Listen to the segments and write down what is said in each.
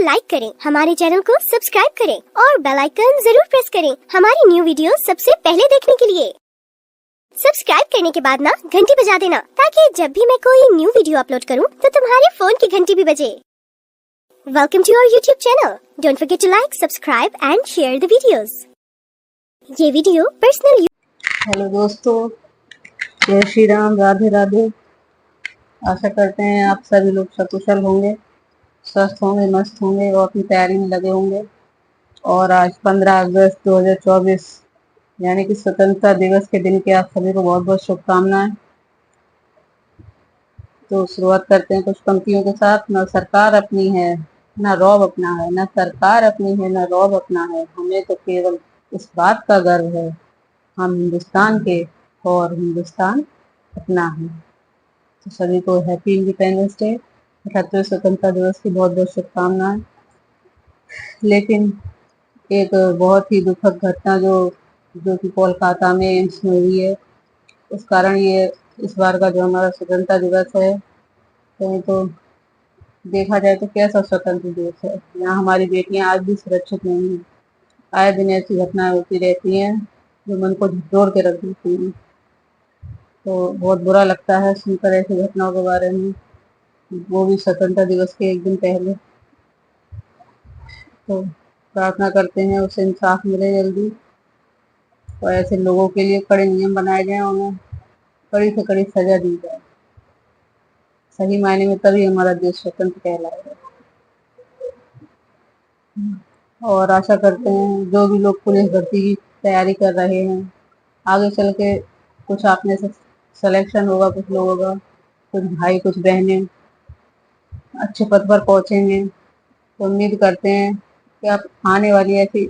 Like करें, हमारे channel को सब्सक्राइब करें और बेल आइकन जरूर प्रेस करें हमारी न्यू वीडियो सबसे पहले देखने के लिए। सब्सक्राइब करने के बाद ना घंटी बजा देना, ताकि जब भी मैं कोई न्यू वीडियो अपलोड करूं तो तुम्हारे फोन की घंटी भी बजे। Welcome to our YouTube channel. Don't forget to like, subscribe and share the videos. ये वीडियो पर्सनल। हेलो दोस्तों, जय श्री राम, राधे राधे। आशा करते हैं आप सभी लोग सकुशल होंगे, स्वस्थ होंगे, मस्त होंगे और अपनी तैयारी में लगे होंगे। और आज 15 अगस्त 2024 यानी कि स्वतंत्रता दिवस के दिन की आप सभी को बहुत बहुत शुभकामनाएं। तो शुरुआत करते हैं कुछ पंक्तियों के साथ। न सरकार अपनी है न रौब अपना है, न सरकार अपनी है न रौब अपना है, हमें तो केवल इस बात का गर्व है, हम हिंदुस्तान के और हिंदुस्तान अपना है। तो सभी को हैप्पी इंडिपेंडेंस डे, 78वें स्वतंत्रता दिवस की बहुत बहुत शुभकामनाएं। लेकिन एक बहुत ही दुखद घटना जो कि कोलकाता में एम्स में हुई है, उस कारण ये इस बार का जो हमारा स्वतंत्रता दिवस है, कहीं तो देखा जाए तो कैसा स्वतंत्र दिवस है। यहाँ हमारी बेटियां आज भी सुरक्षित नहीं हैं। आए दिन ऐसी घटनाएं होती रहती हैं जो मन को झकझोर के रख देती हैं। तो बहुत बुरा लगता है सुनकर ऐसी घटनाओं के बारे में, वो भी स्वतंत्रता दिवस के एक दिन पहले। तो प्रार्थना करते हैं उसे इंसाफ मिले जल्दी और ऐसे लोगों के लिए कड़े नियम बनाए जाएं, उन्हें कड़ी से कड़ी सजा दी जाए। सही मायने में तभी हमारा देश स्वतंत्र कहलाएगा। और आशा करते हैं जो भी लोग पुलिस भर्ती की तैयारी कर रहे हैं, आगे चल के कुछ आप में से सिलेक्शन होगा, कुछ लोगों का, कुछ भाई कुछ बहनें अच्छे पद पर पहुंचेंगे। तो उम्मीद करते हैं कि आप होने वाली ऐसी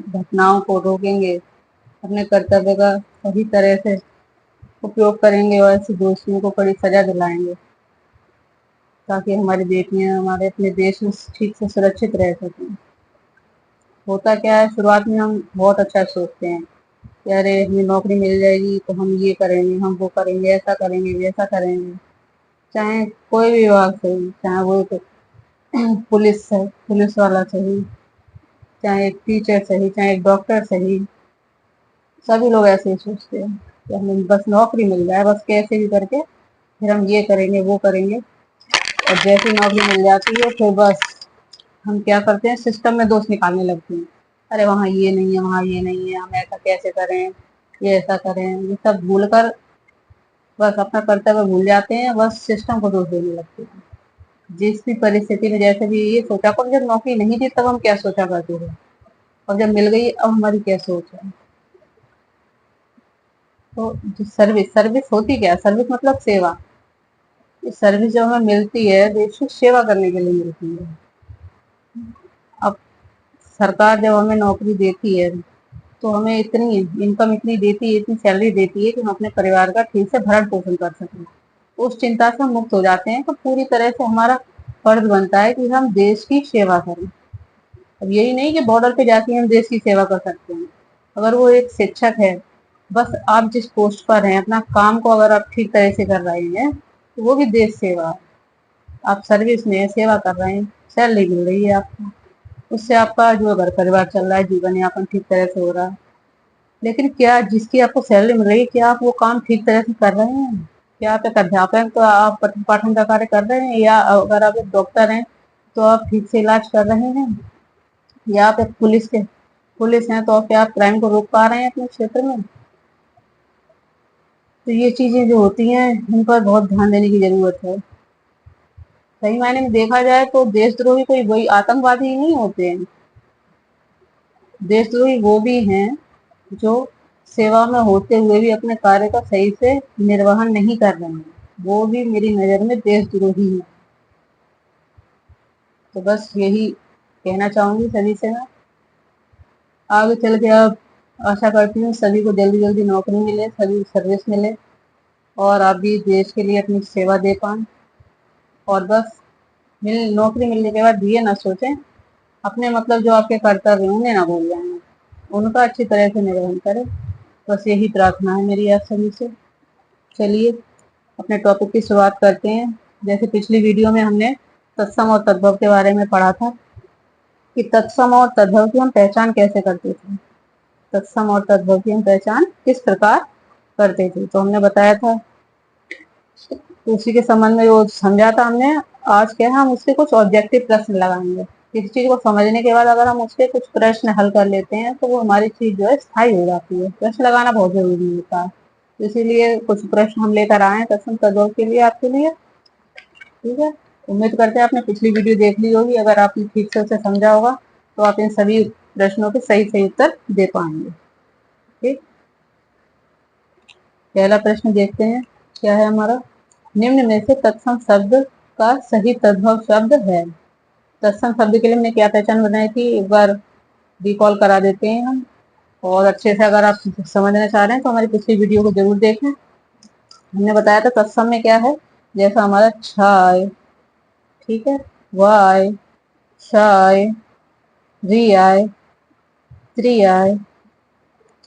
घटनाओं को रोकेंगे, अपने कर्तव्य का सही तरह से उपयोग करेंगे और ऐसे दोषियों को कड़ी सजा दिलाएंगे, ताकि हमारी बेटियां हमारे अपने देश में ठीक से सुरक्षित रह सकें। होता क्या है, शुरुआत में हम बहुत अच्छा सोचते हैं कि अरे हमें नौकरी मिल जाएगी तो हम ये करेंगे, हम वो करेंगे, ऐसा करेंगे, वैसा करेंगे। चाहे कोई भी विभाग सही, चाहे वो पुलिस वाला सही, चाहे एक टीचर सही, चाहे एक डॉक्टर सही, सभी लोग ऐसे ही सोचते हैं कि हमें बस नौकरी मिल जाए, बस कैसे भी करके फिर हम ये करेंगे वो करेंगे। और जैसी नौकरी मिल जाती है फिर बस हम क्या करते हैं, सिस्टम में दोष निकालने लगते हैं। अरे वहाँ ये नहीं है, वहाँ ये नहीं है, हम ऐसा कैसे करें, ये ऐसा करें। ये सब भूल कर बस अपना कर्तव्य भूल जाते हैं, बस सिस्टम को दोष देने लगते हैं। जिस भी परिस्थिति में जैसे भी ये सोचा कर, जब नौकरी नहीं थी तब हम क्या सोचा करते थे, और जब मिल गई अब हमारी क्या सोच है। तो जो सर्विस होती क्या है, सर्विस मतलब सेवा। इस सर्विस जो हमें मिलती है देश की सेवा करने के लिए मिलती है। अब सरकार जब हमें नौकरी देती है तो हमें इतनी इनकम इतनी देती है, इतनी सैलरी देती है कि हम अपने परिवार का ठीक से भरण पोषण कर सकें। उस चिंता से हम मुक्त हो जाते हैं। तो पूरी तरह से हमारा फर्ज बनता है कि हम देश की सेवा करें। अब यही नहीं कि बॉर्डर पे जाके हम देश की सेवा कर सकते हैं। अगर वो एक शिक्षक है, बस आप जिस पोस्ट पर हैं, अपना काम को अगर आप ठीक तरह से कर रहे हैं तो वो भी देश सेवा है। आप सर्विस में सेवा कर रहे हैं, सैलरी मिल रही है आपको, उससे आपका जो घर परिवार चल रहा है, जीवन यापन ठीक तरह से हो रहा है। लेकिन क्या जिसकी आपको सैलरी मिल रही है, क्या आप वो काम ठीक तरह से कर रहे हैं? क्या आप एक अध्यापक तो आप पठन पाठन का कार्य कर रहे हैं, या अगर आप एक डॉक्टर हैं तो आप ठीक से इलाज कर रहे हैं, या आप एक पुलिस हैं तो आप क्या आप क्राइम को रोक पा रहे हैं अपने क्षेत्र में? तो ये चीजें जो होती हैं इन पर बहुत ध्यान देने की जरूरत है। सही मायने में देखा जाए तो देशद्रोही कोई वही आतंकवादी नहीं होते हैं। देशद्रोही वो भी हैं जो सेवा में होते हुए भी अपने कार्य का सही से निर्वहन नहीं कर रहे हैं, वो भी मेरी नजर में देशद्रोही है। तो बस यही कहना चाहूंगी सभी से मैं। आगे चल के अब आशा करती हूँ सभी को जल्दी जल्दी नौकरी मिले, सभी सर्विस मिले और आप भी देश के लिए अपनी सेवा दे पाएं। और बस नौकरी मिलने के बाद ये ना सोचें, अपने मतलब जो आपके कर्तव्य उन्हें ना भूल जाएं, उनका अच्छी तरह से निर्वहन करें। बस यही प्रार्थना है मेरी आप सभी से। चलिए अपने टॉपिक की शुरुआत करते हैं। जैसे पिछली वीडियो में हमने तत्सम और तद्भव के बारे में पढ़ा था कि तत्सम और तद्भव की हम पहचान कैसे करते थे। तत्सम और तद्भव की हम पहचान किस प्रकार करते थे, तो हमने बताया था। तो उसी के संबंध में वो समझा था हमने। आज क्या है, हम उससे कुछ ऑब्जेक्टिव प्रश्न लगाएंगे। किसी चीज को समझने के बाद अगर हम उसके कुछ प्रश्न हल कर लेते हैं तो वो हमारी चीज जो है स्थायी हो जाती है। प्रश्न लगाना बहुत जरूरी होता है, इसीलिए कुछ प्रश्न हम लेकर आए हैं तत्सम तद्भव के लिए आपके लिए। ठीक है, उम्मीद करते हैं आपने पिछली वीडियो देख ली होगी। अगर आपने ठीक से उसे समझा होगा तो आप इन सभी प्रश्नों के सही सही उत्तर दे पाएंगे। ठीक, पहला प्रश्न देखते हैं क्या है हमारा। निम्न में से तत्सम शब्द का सही तद्भव शब्द है। तत्सम शब्द के लिए हमने क्या पहचान बनाई थी, एक बार रिकॉल करा देते हैं हम। और अच्छे से अगर आप समझना चाह रहे हैं तो हमारी पिछली वीडियो को जरूर देखें। हमने बताया था तत्सम में क्या है, जैसा हमारा छाय, ठीक है, वाय, शाय, रियाय, त्रियाय,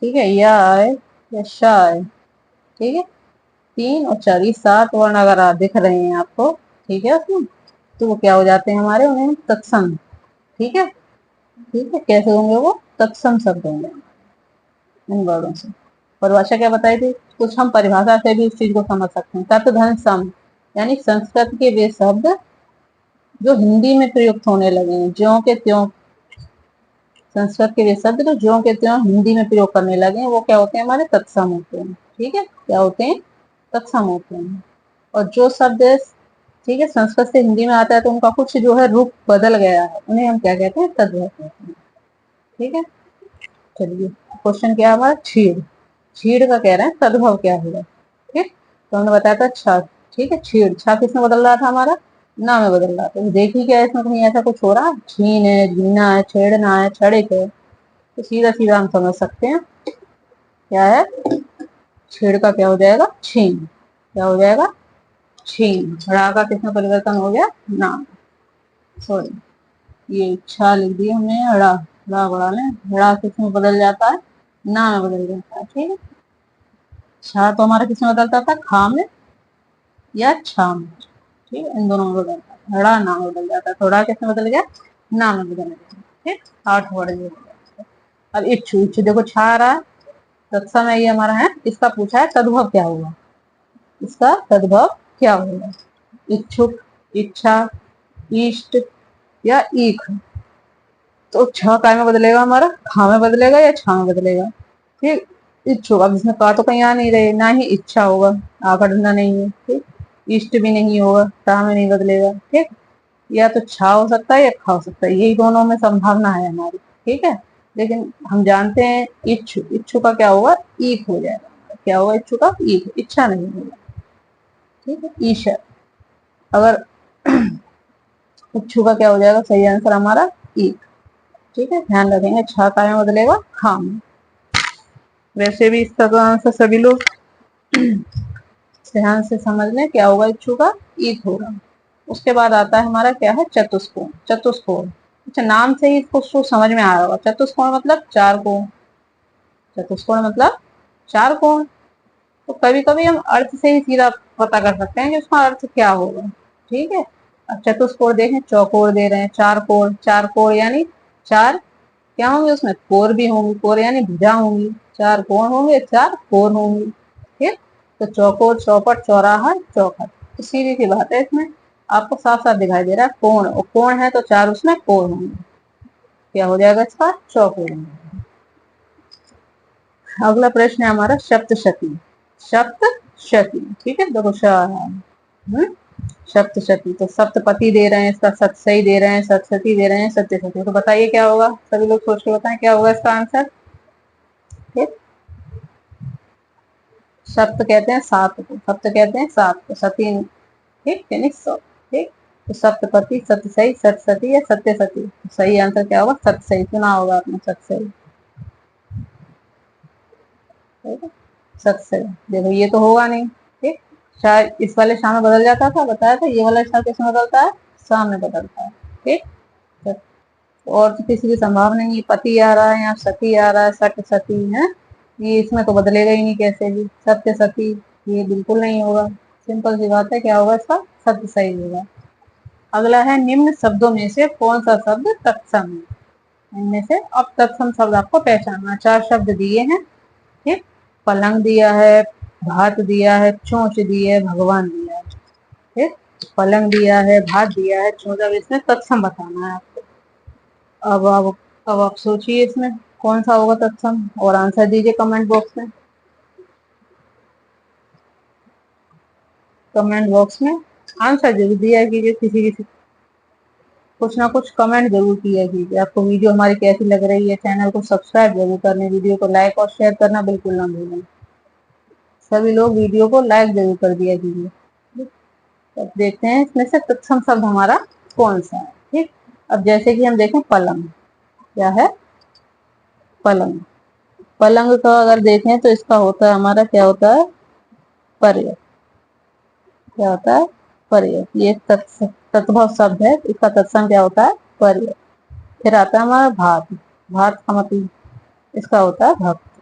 ठीक है, याय या शाय, ठीक है, 3 और 4 ये 7 वर्ण अगर दिख रहे हैं आपको, ठीक है, उसमें तो वो क्या हो जाते हैं हमारे, उन्हें तत्सम, ठीक है। ठीक है, कैसे होंगे वो तत्सम शब्द होंगे इन वर्णों से। परिभाषा क्या बताई थी, कुछ हम परिभाषा से भी इस चीज को समझ सकते हैं। तत् धन सम, यानी संस्कृत के वे शब्द जो हिंदी में प्रयुक्त होने लगे हैं, ज्यों के त्यों। संस्कृत के वे शब्द जो ज्यों के त्यों हिंदी में प्रयोग करने लगे हैं, वो क्या होते हैं हमारे तत्सम होते हैं। ठीक है, क्या होते हैं, तत्सम होते हैं। और जो शब्द, ठीक है, संस्कृत से हिंदी में आता है तो उनका कुछ जो है रूप बदल गया है, उन्हें हम क्या कहते हैं, तद्भव कहते हैं। ठीक है, चलिए क्वेश्चन क्या है हमारा, छीड़। छीड़ का कह रहे हैं तद्भव क्या होगा। ठीक, तो हमने बताया था छा, ठीक है, छीड़, छा किसमें बदल रहा था हमारा, ना में बदल रहा था। देखिए क्या इसमें कहीं ऐसा कुछ हो रहा है, छीन है, झीना है, छेड़ना है, छड़िक है, तो सीधा सीधा हम समझ सकते हैं क्या है, छेड़ का क्या हो जाएगा, छीन, क्या हो जाएगा, छीन। ड़ा का किसमें परिवर्तन हो गया, ना, सॉरी ये छा लिख दिया हमने, ड़ा, ड़ा बड़ा में, ड़ा किसमें बदल जाता है, ना में बदल जाता है। ठीक है, छा तो हमारा किसमें बदलता था, खा में या छा में, ठीक है, इन दोनों में बदलता है। ड़ा ना में बदल जाता है, तो ड़ा किसमें बदल गया, ना में बदल गया। ठीक, 8 वर्ड ये। अब इच्छु, इच्छु देखो छा आ रहा है, तत्सम है ये हमारा है, इसका पूछा है तद्भव क्या होगा, इसका तद्भव क्या होगा। इच्छुक, इच्छा, इष्ट या ईख, तो छ काय में बदलेगा हमारा, खा में बदलेगा या छा में बदलेगा। ठीक, इच्छुक, अब इसमें का तो कहीं आ नहीं रहे, ना ही इच्छा होगा, आका ढूंढना नहीं है। ठीक, इष्ट भी नहीं होगा, ता में नहीं बदलेगा। ठीक, या तो छा हो सकता है या खा हो सकता है, यही दोनों में संभावना है हमारी। ठीक है, लेकिन हम जानते हैं इच्छु, इच्छु का क्या होगा, ईख हो जाएगा। क्या होगा इच्छु का, ईख, इच्छा नहीं होगा। ठीक है, ईशा, अगर इच्छु का क्या हो जाएगा, सही आंसर हमारा ईख। ठीक है, ध्यान रखेंगे, छा काय में बदलेगा, खा में। वैसे भी इस तरह से सभी लोग ध्यान से समझ लें, क्या होगा इच्छु का, ईख होगा। उसके बाद आता है हमारा क्या है, चतुष्कोण। चतुष्कोण, अच्छा नाम से ही इसको समझ में आ रहा होगा, चतुष्कोण मतलब 4 कोण। चतुष्कोण मतलब 4 कोण। तो कभी कभी हम अर्थ से ही सीधा पता कर सकते हैं कि उसका अर्थ क्या होगा। ठीक है, अब चतुष्कोण देखें, चौकोर दे रहे हैं, 4 कोण, 4 कोण यानी 4 क्या होंगे, उसमें कोर भी होंगी, कोर यानी भुजा होंगी, 4 कोण होंगे, 4 कोर होंगी। ठीक, तो चौकोर, चौपट, चौराहा, चौखट, तो सीधी सी बात है, इसमें आपको साफ साफ दिखाई दे रहा है कोण, और कोण है तो 4 उसमें कोर होंगे, क्या हो जाएगा इसका, चौकोर। अगला प्रश्न है हमारा सप्तशती। सप्तशती, ठीक है, देखो सप्तशती, तो सप्तपति दे रहे हैं, इसका सत सही दे रहे हैं, सप्तशती दे रहे हैं, सप्तशती, तो बताइए क्या होगा, सभी लोग सोच के बताएं क्या होगा इसका आंसर। ठीक, सप्त कहते हैं 7 को, सप्त कहते हैं 7 को, सती, ठीक यानी 100। ठीक, तो सप्तपति, सत सही, सतसती या सत्यसती, तो सही आंसर क्या होगा, सत सही, सुना होगा आपने सत सही। ठीक है, सत सही, देखो ये तो होगा नहीं। ठीक, शायद इस वाले शाम में बदल जाता था, बताया था, ये वाला शाम किसमें बदलता है, शाम में बदलता है। ठीक, तो और तो किसी की संभावना नहीं, पति आ रहा है, यहाँ सती आ रहा है, सट सती है, ये इसमें तो बदलेगा ही नहीं कैसे भी, सत्य सती ये बिल्कुल नहीं होगा। सिंपल सी बात है, क्या होगा इसका, सत्य सही होगा। अगला है निम्न शब्दों में से कौन सा शब्द तत्सम है। इनमें से अब तत्सम शब्द आपको पहचानना। 4 शब्द दिए हैं, ठीक। पलंग दिया है, भात दिया है, चोंच दी है, भगवान दिया है, ठीक। पलंग दिया है, भात दिया है, चोंच। अब इसमें तत्सम बताना है आपको। अब आप सोचिए इसमें कौन सा होगा तत्सम और आंसर दीजिए कमेंट बॉक्स में। कमेंट बॉक्स में आंसर जरूर दिया कीजिए, किसी किसी कुछ ना कुछ कमेंट जरूर किया कीजिए। आपको वीडियो हमारी कैसी लग रही है, चैनल को सब्सक्राइब जरूर करने, वीडियो को लाइक और शेयर करना बिल्कुल ना भूलें। सभी लोग वीडियो को लाइक जरूर कर दिया कीजिए। अब देखते हैं इसमें से तत्सम शब्द हमारा कौन सा है, ठीक। अब जैसे कि हम देखें पलंग, क्या है पलंग। पलंग का अगर देखें तो इसका होता है हमारा, क्या होता है पर्य। क्या होता है पर्य। ये तत्भव शब्द है, इसका तत्सम क्या होता है पर्य। फिर आता है हमारा भात। भात का मतलब इसका होता है भक्त,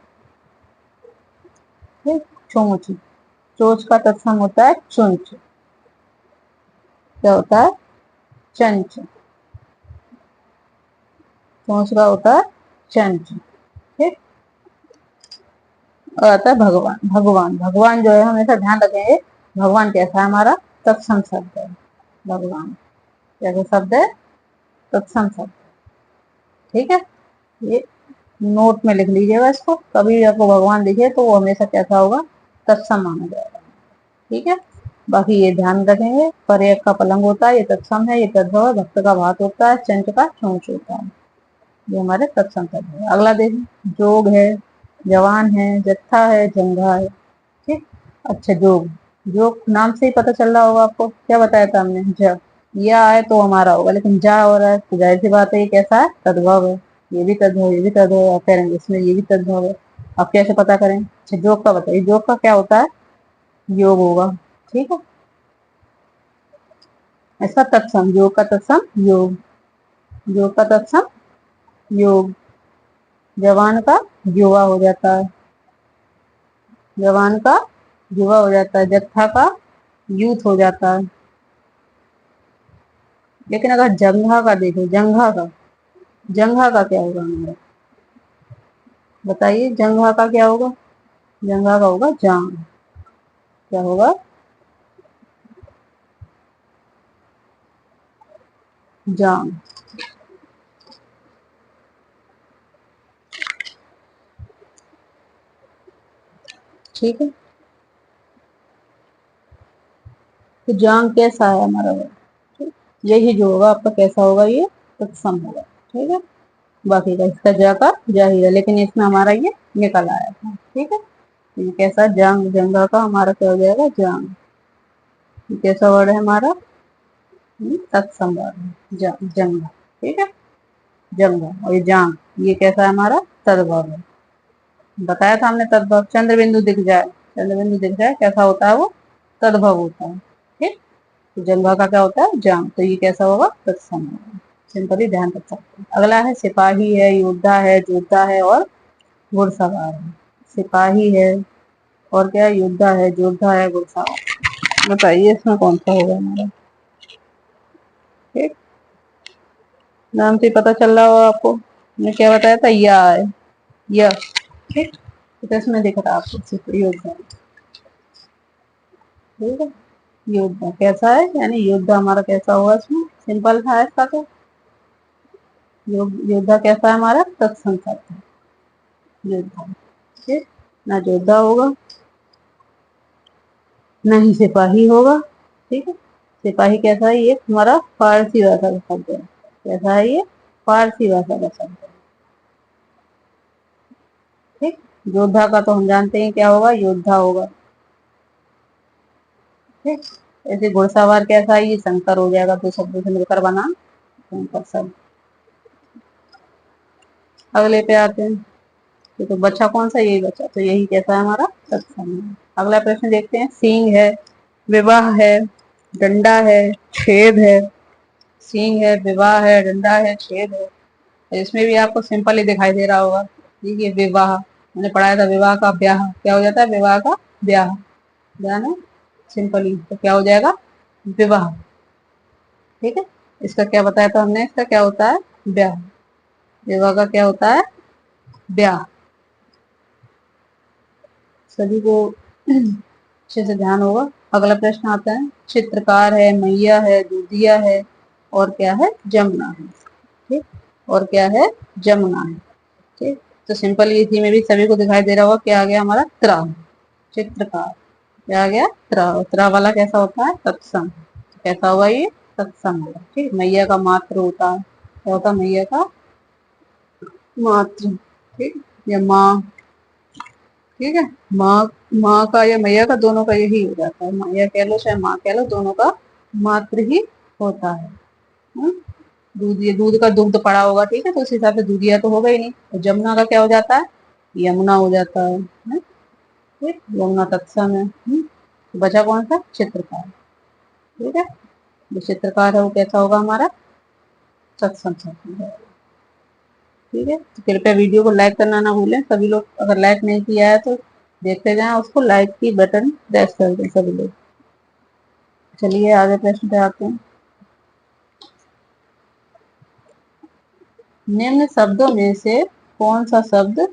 ठीक। चोंच। चोंच का तत्सम होता है चुंच। क्या होता है चंच। चोंच का होता है चंच, ठीक। और आता है भगवान। भगवान, भगवान जो है हमेशा ध्यान रखेंगे, भगवान कैसा है हमारा तत्सम शब्द है। भगवान कैसा शब्द है तत्सम शब्द, ठीक है। ये नोट में लिख लीजिएगा इसको, कभी आपको भगवान दिखे तो वो हमेशा कैसा होगा तत्सम माना जाएगा, ठीक है। बाकी ये ध्यान रखेंगे, पर्यय का पलंग होता है, ये तत्सम है, ये तद्भव है, भक्त का भात होता है, चंच का चोंच होता है। ये हमारे तत्सम शब्द है। अगला देखें जोग है, जवान है, जत्था है, जंघा है, ठीक। अच्छा जोग, जोग नाम से ही पता चल रहा होगा आपको, क्या बताया था हमने जब या आए तो हमारा होगा, लेकिन जा हो रहा है तो जाहिर सी बात है ये कैसा है तद्भव है। ये भी तद्भव, ये भी तद्भव, आप करेंगे इसमें ये भी तद्भव है। आप कैसे पता करें। अच्छा जोग का बताइए, जोग का क्या होता है योग होगा, ठीक है। इसका तत्सम, योग का तत्सम योग। योग का तत्सम योग। जवान का युवा हो जाता है, जवान का युवा हो जाता है। जत्था का यूथ हो जाता है। लेकिन अगर जंघा का देखो, जंघा का, जंघा का क्या होगा हमारा बताइए। जंघा का क्या होगा, जंघा का होगा जांग। क्या होगा जांग, ठीक है। तो जांग कैसा है हमारा वो, ठीक? यही जो होगा आपका कैसा होगा ये तत्सम होगा, ठीक है। बाकी का इसका जा का जाहिर है, लेकिन इसमें हमारा ये निकल आया था, ठीक है। तो ये कैसा जांग, जंगा का हमारा क्या हो जाएगा जांग। ये कैसा वर्ड है हमारा तत्सम वर्ड है जंगा, ठीक है। जंगा और ये जांग, ये कैसा है हमारा तद्भव है। बताया था हमने तद्भव, चंद्र बिंदु दिख जाए, चंद्र बिंदु दिख जाए कैसा होता है वो तद्भव होता है, ठीक। तो जंगा का क्या होता है जांग, तो ये कैसा होगा तत्सम होगा। सिंपली ध्यान रख सकते हैं। अगला है सिपाही है, योद्धा है, जोधा है और घुड़सवार है। सिपाही है और क्या योद्धा है, जोधा है, घुड़सवार। बताइए इसमें कौन सा होगा हमारा, ठीक। नाम से पता चल रहा होगा आपको, मैंने क्या बताया था या है या, ठीक। तो इसमें दिख रहा है आपको योद्धा, ठीक है। योद्धा कैसा है, यानी योद्धा हमारा कैसा होगा, इसमें सिंपल था इसका तो। योद्धा कैसा है हमारा तत्सम शब्द है योद्धा, ठीक। ना योद्धा होगा ना ही सिपाही होगा, ठीक है। सिपाही कैसा है, ये हमारा फारसी भाषा का शब्द है। कैसा है ये फारसी भाषा का शब्द है, ठीक। योद्धा का तो हम जानते हैं क्या होगा योद्धा होगा, ठीक। ऐसे घुड़सवार कैसा है, ये शंकर हो जाएगा, दो शब्दों से मिलकर बना शंकर शब्द। अगले पे आते हैं, ये तो बच्चा कौन सा यही बच्चा, तो यही कैसा है हमारा सत्संग है। अगला प्रश्न देखते हैं, सींग है, विवाह है, डंडा है, छेद है। सींग है, विवाह है, डंडा है, छेद है। तो इसमें भी आपको सिंपल ही दिखाई दे रहा होगा, देखिए विवाह मैंने पढ़ाया था, विवाह का ब्याह क्या हो जाता है, विवाह का ब्याह, ध्यान है सिंपली तो क्या हो जाएगा विवाह, ठीक है। इसका क्या बताया था हमने, इसका क्या होता है, ब्याह। विवाह का क्या होता है, ब्याह। सभी को अच्छे से ध्यान होगा। अगला प्रश्न आता है, चित्रकार है, मैया है, दूधिया है, और क्या है, जमुना है। ठीक, और क्या है, जमुना है। ठीक, तो सिंपल इसी में भी सभी को दिखाई दे रहा होगा क्या आ गया हमारा, त्रा। चित्रकार क्या आ गया, त्रा। त्रा वाला कैसा होता है, तत्सम। कैसा होगा ये, तत्सम होगा। ठीक, मैया का मात्र होता है, क्या होता है, मैया का मात्र। ठीक, या माँ। ठीक है, माँ, माँ का या मैया का, दोनों का यही हो जाता है। मैया कह लो चाहे माँ कह लो, दोनों का मात्र ही होता है। दूध, ये दूध का दुग्ध पड़ा होगा, ठीक है, तो उस हिसाब से दूधिया तो होगा ही नहीं। तो जमुना का क्या हो जाता है, यमुना हो जाता है। ठीक, यमुना तत्सम है। तो बचा कौन सा, चित्रकार। ठीक है, जो चित्रकार है वो कैसा होगा हमारा, सत्सम शब्द है। ठीक है, तो कृपया वीडियो को लाइक करना ना भूलें सभी लोग। अगर लाइक नहीं किया है तो देखते जाएं, उसको लाइक की बटन प्रेस कर दें सभी लोग। चलिए आगे प्रश्न पे आते हैं। निम्न शब्दों में से कौन सा शब्द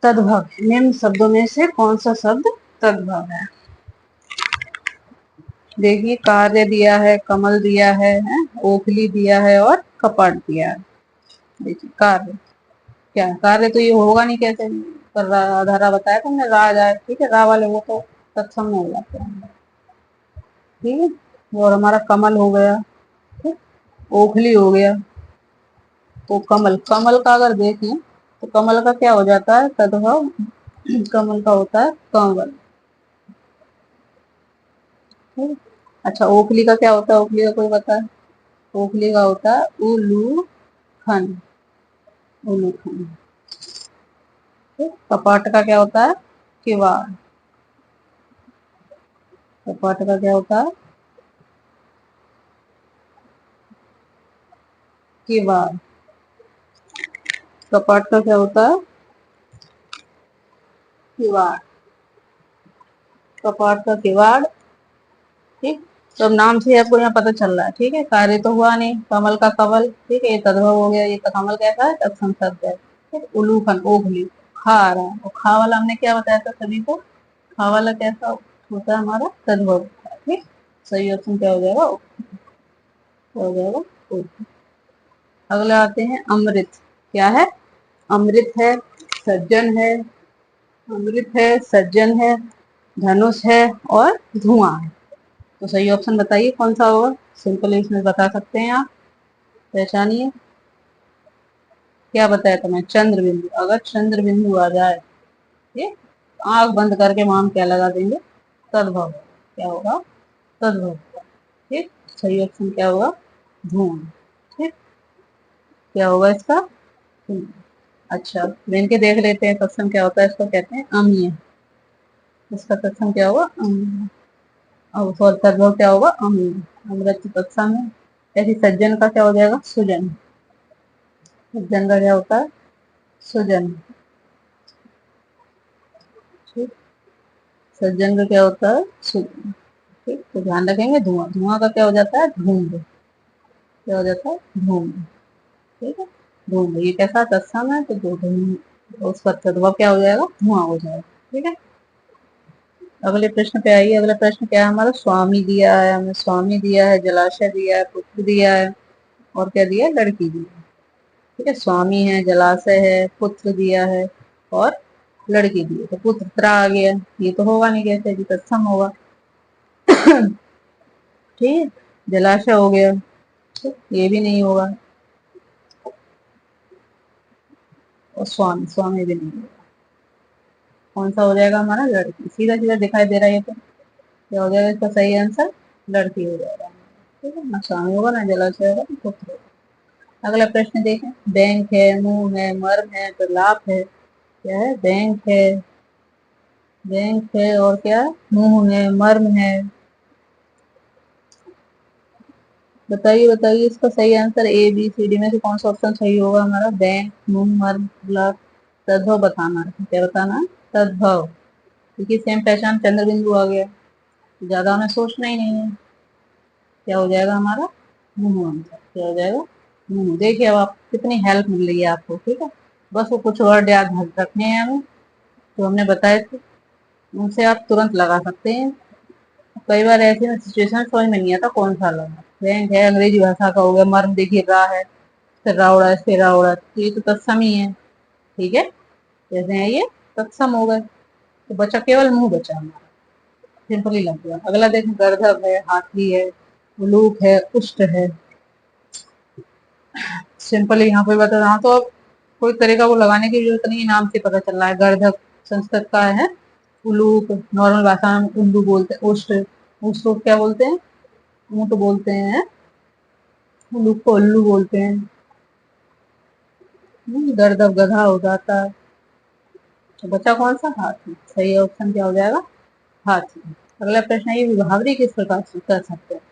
तद्भव, निम्न शब्दों में से कौन सा शब्द तद्भव है। देखिए, कार्य दिया है, कमल दिया है, ओखली दिया है, और कपट दिया है। देखिए कार्य, क्या कार्य, तो ये होगा नहीं कैसे, पर धारा बताया तुमने, रा जाए। ठीक है, रा वाले वो तो तत्सम में हो जाते हैं। ठीक है, और हमारा कमल हो गया, ठीक, ओखली हो गया। तो कमल, कमल का अगर देखें तो कमल का क्या हो जाता है, तद्भव। कमल का होता है कंवल। ठीक। अच्छा, ओखली का क्या होता है, ओखली का कोई बता है, ओखली का होता है उलूखन। उलूखन। ठीक, कपाट का क्या होता है, किवाड़। कपाट का क्या होता है, किवाड़। कपाट का क्या होता है, किवाड़। कपाट का किवाड़। ठीक, तो अब नाम से आपको यहाँ पता चल रहा है। ठीक है, कार्य तो हुआ नहीं, कमल का कवल। ठीक है, ये तद्भव हो गया, ये कमल कैसा है, तत्सम शब्द है। ठीक, उलूखन, ओखली, खा आ रहा है, और खा वाला हमने क्या बताया था सभी को, खा वाला कैसा होता है हमारा, तद्भव होता है। ठीक, सही ऑप्शन क्या हो जाएगा, क्या हो जाएगा, ओके। अगले आते हैं, अमृत। क्या है, अमृत है, सज्जन है, अमृत है, सज्जन है, धनुष है, और धुआं है। तो सही ऑप्शन बताइए कौन सा होगा, सिंपल इसमें बता सकते हैं आप, पहचानिए। क्या बताया था मैं, चंद्र बिंदु। अगर चंद्र बिंदु आ जाए, ठीक, आंख बंद करके हम क्या लगा देंगे, तद्भव। क्या होगा, तद्भव। ठीक, सही ऑप्शन क्या होगा, धूम। ठीक, क्या होगा इसका, धूम। अच्छा, मेन के देख लेते हैं तत्सम क्या होता है, इसको कहते हैं अम्लीय। इसका तत्सम क्या होगा, अम्लीय। और सॉरी, तद्भव क्या होगा, अम्लीय। अमृत तत्सम है। ऐसी सज्जन का क्या हो जाएगा, सुजन। सज्जन का क्या होता है, सुजन। ठीक, सज्जन का क्या होता है, सुजन। ठीक, तो ध्यान रखेंगे। धुआं, धुआं का क्या हो जाता है, धुंध। क्या हो जाता है, धुंध। ठीक है, धुंध, ये कैसा तत्सम है, तो जो धुंध, उसका तद्भव क्या हो जाएगा, धुआं हो जाएगा। ठीक है, अगले प्रश्न पे आइए। अगला प्रश्न क्या है हमारा, स्वामी दिया है हमें, स्वामी दिया है, जलाशय दिया है, पुत्र दिया है, और क्या दिया है, लड़की दी है। ठीक है, स्वामी है, जलाशय है, पुत्र दिया है, और लड़की दी है। तो पुत्र त्रा आ गया, ये तो होगा नहीं कैसे, जी तत्सम होगा। ठीक है, जलाशय हो गया, ठीक, ये भी नहीं होगा, और स्वामी, स्वामी भी नहीं होगा। कौन सा हो जाएगा हमारा, लड़की। सीधा सीधा दिखाई दे रहा है, ये तो क्या हो जाएगा इसका सही आंसर, लड़की हो जाएगा। ठीक है, ना स्वामी होगा, ना जलाशय होगा, ना पुत्र होगा। अगला प्रश्न देखें, बैंक है, मुंह है, मर्म है, प्रलाप है। क्या है, बैंक है, बैंक है, और क्या, मुंह है, मर्म है। बताइए बताइए, इसका सही answer A B C D में से कौन सा ऑप्शन सही होगा हमारा, बैंक, मुंह, मर्म, प्रलाप। तद्भव बताना है, क्या बताना है, तद्भव। क्योंकि सेम पहचान, चंद्र बिंदु आ गया, ज्यादा हमें सोचना ही नहीं है। क्या हो जाएगा हमारा मुंह आंसर। क्या हो जाएगा मुंह। देखिए अब आप कितनी हेल्प मिल रही है आपको, ठीक है। बस वो कुछ वर्ड याद रखने हैं हमें जो हमने बताए थे, उनसे आप तुरंत लगा सकते हैं। कई बार ऐसी सिचुएशन समझ में नहीं आता कौन सा लगा। बैंक है, अंग्रेजी भाषा का हो गया, मर्म देखिए रा है, फिर रावड़ा फिर रावड़ा, तो ये तो तत्सम ही है, ठीक है। जैसे है ये तत्सम हो गए, तो बचा केवल मुंह बचा हमारा, सिंपली लग गया। अगला देखें, गर्दभ है, हाथी है, उलूक है, उष्ट है। सिंपली यहाँ पे बता रहा, तो अब कोई तरीका को लगाने की जरूरत नहीं, नाम से पता चल रहा है। गर्दभ संस्कृत का है, उलूक नॉर्मल भाषा में उल्लू बोलते हैं, उष्ट उष्ट को क्या बोलते हैं, ऊँट बोलते हैं, उलूक को उल्लू बोलते हैं। गर्दभ गधा हो जाता है। तो बचा कौन सा, हाथी। सही ऑप्शन क्या हो जाएगा, हाथी। अगला प्रश्न है, ये विभावरी किस प्रकार से कर सकते हैं।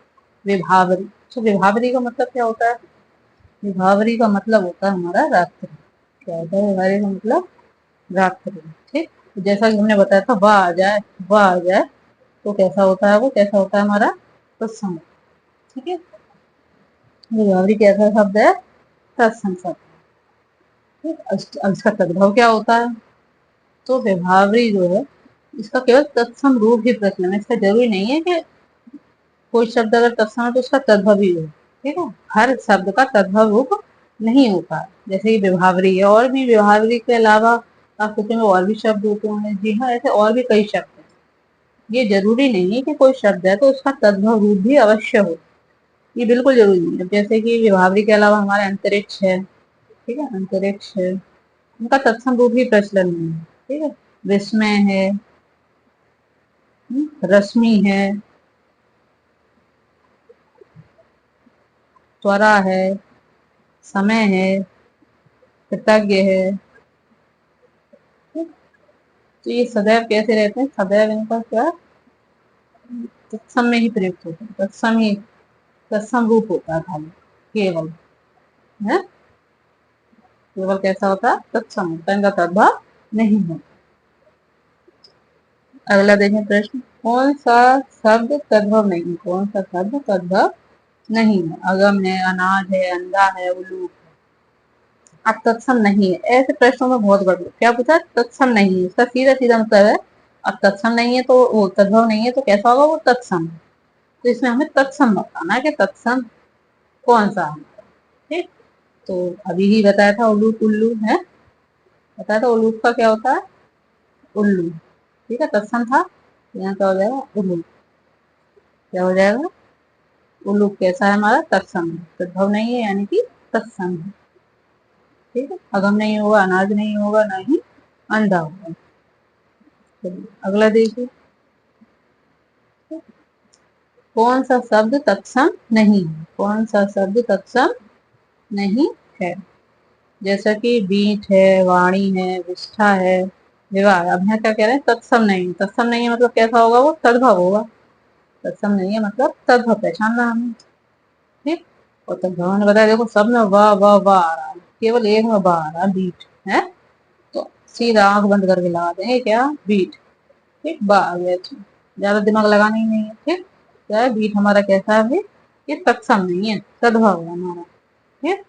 विभावरी, तो विभावरी का मतलब क्या होता है, विभावरी का मतलब होता है हमारा रात्रि। क्या होता है विभावरी का मतलब, रात्रि, ठीक। तो जैसा कि हमने बताया था, वाह आ जाए, वाह आ जाए, तो कैसा होता है वो, कैसा होता है हमारा तत्सम, ठीक है। विभावरी कैसा शब्द है, तत्सम शब्द, ठीक। अब इसका तद्भव क्या होता है, तो विभावरी जो है इसका केवल तत्सम रूप ही प्रचलन है। इसका जरूरी नहीं है कि कोई शब्द अगर तत्सम है तो उसका तद्भव ही हो, ठीक है। हर शब्द का तद्भव रूप नहीं होता। जैसे कि विभावरी है, और भी विभावरी के अलावा आप सोचेंगे और भी शब्द होते हैं। जी हाँ, ऐसे और भी कई शब्द हैं। ये जरूरी नहीं है कि कोई शब्द है तो उसका तद्भव रूप भी अवश्य हो, ये बिल्कुल जरूरी नहीं है। जैसे कि विभावरी के अलावा हमारे अंतरिक्ष है, ठीक है, अंतरिक्ष है, उनका तत्सम रूप ही प्रचलन में है, ठीक है। विस्मय है, रश्मि है, त्वरा है, समय है, कृतज्ञ है। तो ये सदैव कैसे रहते हैं, सदैव इनका क्या तत्सम में ही प्रयुक्त होता है, तत्सम ही, तत्सम रूप होता है खाली, केवल है, केवल कैसा होता है, तत्सम होता है, इनका तद्भव नहीं है। अगला देखें प्रश्न, कौन सा शब्द तद्भव नहीं, कौन सा शब्द तद्भव नहीं है। अगम है, अनाज है, अंधा है, उल्लू। अब तत्सम नहीं है, ऐसे प्रश्नों में बहुत बड़े क्या पूछा, तत्सम नहीं है, इसका सीधा सीधा मतलब है। अब तत्सम नहीं है तो वो तद्भव नहीं है, तो कैसा होगा, वो तत्सम है। तो इसमें हमें तत्सम बताना है कि तत्सम कौन सा है, ठीक। तो अभी ही बताया था उल्लू, उल्लू है, बताया था उल्लू का क्या होता है, उल्लू, ठीक है, तत्सम था। यहाँ क्या हो जाएगा, उल्लू। क्या हो जाएगा, उल्लू कैसा है हमारा, तत्सम है, तद्भव नहीं है, यानी कि तत्सम है, ठीक है। अगम नहीं होगा, अनाज नहीं होगा, ना ही अंधा होगा। अगला देखिए, कौन सा शब्द तत्सम नहीं है, कौन सा शब्द तत्सम नहीं है। जैसा कि बीट है, वाणी है, विष्ठा है, विवाह। अब यहाँ क्या कह रहे हैं, तत्सम नहीं, तत्सम नहीं है मतलब कैसा होगा, वो तद्भव होगा। तत्सम नहीं है मतलब तद्भव पहचानना हमें, ठीक। और तद्भव ने बताया, देखो सब में वाह वाह वाह आ रहा है, केवल एक में वाह आ रहा है, बीट है, तो सीधा आंख बंद करके लगा देंगे क्या, बीट, ठीक, वाह आ गया, ज्यादा दिमाग लगाना ही नहीं है, ठीक। क्या है, बीट हमारा कैसा है, ये तत्सम नहीं है, तद्भव है हमारा, ठीक।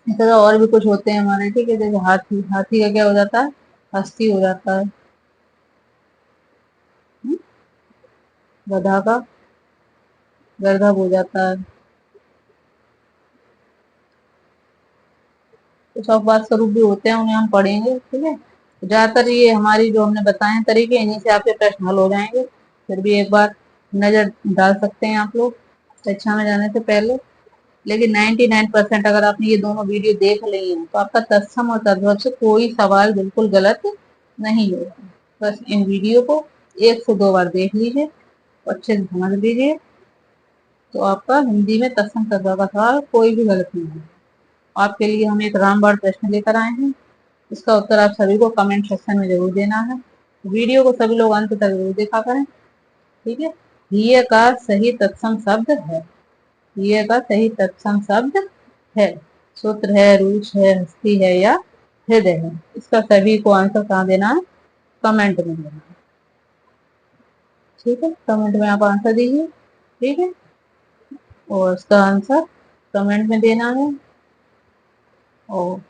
इस तरह और भी कुछ होते हैं हमारे, ठीक है। जैसे हाथी, हाथी का क्या हो जाता है, हस्ती हो जाता है। गधा का गर्दभ हो जाता है। तो सब बात स्वरूप भी होते हैं, उन्हें हम पढ़ेंगे, ठीक है। ज्यादातर ये हमारी जो हमने बताए हैं तरीके, इन्हीं से आपके प्रश्न हल हो जाएंगे। फिर भी एक बार नजर डाल सकते हैं आप लोग परीक्षा में जाने से पहले। लेकिन 99% अगर आपने ये दोनों वीडियो देख ली हैं तो आपका तत्सम और तद्भव से कोई सवाल बिल्कुल गलत नहीं होगा। बस इन वीडियो को 1 से 2 बार देख लीजिए, अच्छे से समझ लीजिए, तो आपका हिंदी में तत्सम तद्भव का सवाल कोई भी गलत नहीं है। आपके लिए हम एक रामबाण प्रश्न लेकर आए हैं, इसका उत्तर आप सभी को कमेंट सेक्शन में जरूर देना है। वीडियो को सभी लोग अंत तक जरूर देखा करें, ठीक है। ये का सही तत्सम शब्द है, ये का सही तत्सम शब्द है, सूत्र है, रूच है, हस्ती है, या हृदय है। इसका सभी को आंसर कहाँ देना है, कमेंट में देना है। ठीक है, कमेंट में आप आंसर दीजिए, ठीक है, और उसका आंसर कमेंट में देना है। और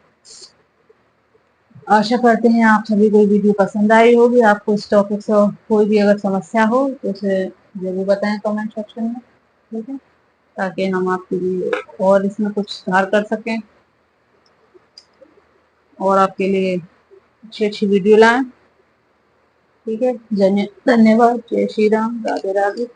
आशा करते हैं आप सभी को वीडियो पसंद आई होगी। आपको इस टॉपिक से कोई भी अगर समस्या हो तो उसे जरूर बताएं कमेंट सेक्शन में, ठीक है, ताकि हम आपके लिए और इसमें कुछ सुधार कर सकें और आपके लिए अच्छी अच्छी वीडियो लाएं। ठीक है, धन्यवाद। जय श्री राम, राधे राधे।